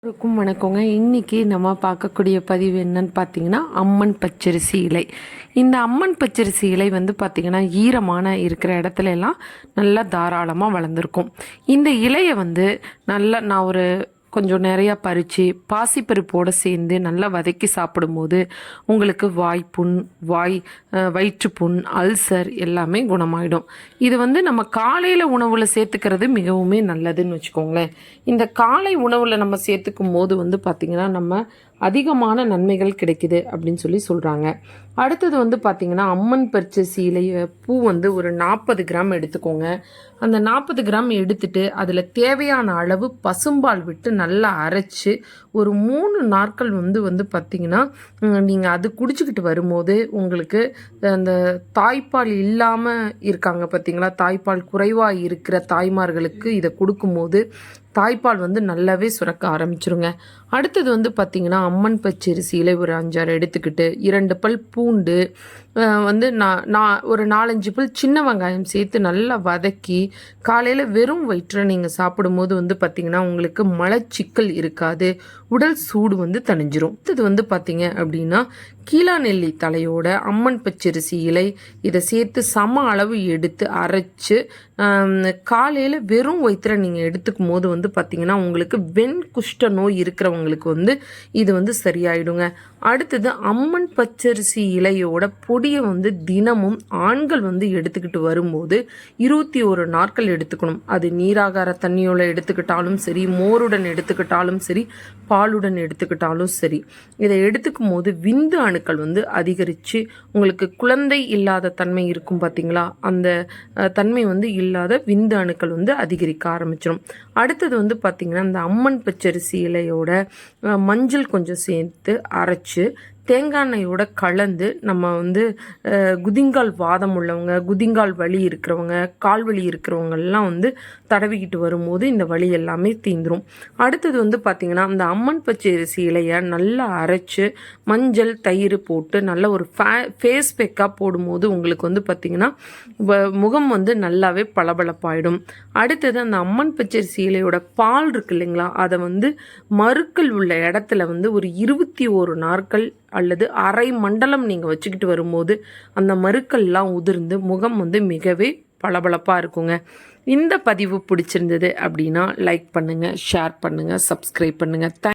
வணக்கங்க. இன்னைக்கு நம்ம பார்க்கக்கூடிய பதிவு என்னன்னு பார்த்தீங்கன்னா, அம்மன் பச்சரிசி இலை. இந்த அம்மன் பச்சரிசி இலை வந்து பார்த்தீங்கன்னா, ஈரமான இருக்கிற இடத்துல எல்லாம் நல்லா தாராளமாக வளர்ந்துருக்கும். இந்த இலையை வந்து நல்லா நான் கொஞ்சம் நிறையா பறித்து பாசிப்பருப்போடு சேர்ந்து நல்லா வதக்கி சாப்பிடும்போது உங்களுக்கு வாய்ப்புண் வயிற்றுப்புண் அல்சர் எல்லாமே குணமாயிடும். இது வந்து நம்ம காலையில் உணவில் சேர்த்துக்கிறது மிகவுமே நல்லதுன்னு வச்சுக்கோங்களேன். இந்த காலை உணவில் நம்ம சேர்த்துக்கும் போது வந்து பார்த்திங்கன்னா நம்ம அதிகமான நன்மைகள் கிடைக்குது அப்படின்னு சொல்கிறாங்க. அடுத்தது வந்து பார்த்திங்கன்னா, அம்மன் பச்சரிசி இலைய பூ வந்து ஒரு 40 கிராம் எடுத்துக்கோங்க. அந்த 40 கிராம் எடுத்துட்டு அதில் தேவையான அளவு பசும்பால் விட்டு நல்லா அரைச்சி ஒரு 3 நாட்கள் வந்து பார்த்திங்கன்னா நீங்கள் அது குடிச்சிக்கிட்டு வரும்போது உங்களுக்கு அந்த தாய்ப்பால் இல்லாமல் இருக்காங்க பார்த்திங்களா, தாய்ப்பால் குறைவாக இருக்கிற தாய்மார்களுக்கு இதை கொடுக்கும்போது தாய்ப்பால் வந்து நல்லாவே சுரக்க ஆரம்பிச்சிருங்க. அடுத்தது வந்து பார்த்திங்கன்னா, அம்மன் பச்சரிசி இலை ஒரு 5-6 எடுத்துக்கிட்டு 2 பல் பூண்டு வந்து நான் ஒரு 4-5 பல் சின்ன வெங்காயம் சேர்த்து நல்லா வதக்கி காலையில் வெறும் வயிற்றில் நீங்கள் சாப்பிடும்போது வந்து பார்த்திங்கன்னா உங்களுக்கு மலச்சிக்கல் இருக்காது, உடல் சூடு வந்து தணிஞ்சிரும். இது வந்து பார்த்திங்க அப்படின்னா கீழா நெல்லி தலையோட அம்மன் பச்சரிசி இலை இதை சேர்த்து சம அளவு எடுத்து அரைச்சி காலையில் வெறும் வயிற்றில் நீங்கள் எடுத்துக்கும் போது வந்து பார்த்திங்கன்னா உங்களுக்கு வெண்குஷ்ட நோய் இருக்கிறவங்களுக்கு வந்து இது வந்து சரியாயிடுங்க. அடுத்தது அம்மன் பச்சரிசி இலையோட பொடியை வந்து தினமும் ஆண்கள் வந்து எடுத்துக்கிட்டு வரும்போது 21 நாட்கள் எடுத்துக்கணும். அது நீராகார தண்ணியோட எடுத்துக்கிட்டாலும் சரி, மோருடன் எடுத்துக்கிட்டாலும் சரி, பாலுடன் எடுத்துக்கிட்டாலும் சரி, இதை எடுத்துக்கும் போது விந்து அணுக்கள் வந்து அதிகரித்து உங்களுக்கு குழந்தை இல்லாத தன்மை இருக்கும் பார்த்தீங்களா, அந்த தன்மை வந்து இல்லாத விந்து அணுக்கள் வந்து அதிகரிக்க ஆரம்பிச்சிடும். அடுத்தது வந்து பார்த்திங்கன்னா, இந்த அம்மன் பச்சரிசி இலையோட மஞ்சள் கொஞ்சம் சேர்த்து அரைச்சி தேங்காய் எண்ணெயோட கலந்து நம்ம வந்து குதிங்கால் வாதம் உள்ளவங்க, குதிங்கால் வலி இருக்கிறவங்க, கால் வலி இருக்கிறவங்கெல்லாம் வந்து தடவிக்கிட்டு வரும்போது இந்த வலி எல்லாமே தீந்துரும். அடுத்தது வந்து பார்த்திங்கன்னா, அந்த அம்மன் பச்சரிசி இலையை நல்லா அரைச்சி மஞ்சள் தயிர் போட்டு நல்ல ஒரு ஃபேஸ் பேக்காக போடும்போது உங்களுக்கு வந்து பார்த்திங்கன்னா முகம் வந்து நல்லாவே பளபளப்பாயிடும். அடுத்தது அந்த அம்மன் பச்சரிசி இலையோட பால் இருக்கு இல்லைங்களா, அதை வந்து மருக்கள் உள்ள இடத்துல வந்து ஒரு 21 நாட்கள் அல்லது அரை மண்டலம் நீங்கள் வச்சுக்கிட்டு வரும்போது அந்த மருக்கள்லாம் உதிர்ந்து முகம் வந்து மிகவே பளபளப்பாக இருக்குங்க. இந்த பதிவு பிடிச்சிருந்தது அப்படின்னா லைக் பண்ணுங்கள், ஷேர் பண்ணுங்கள், சப்ஸ்கிரைப் பண்ணுங்கள்.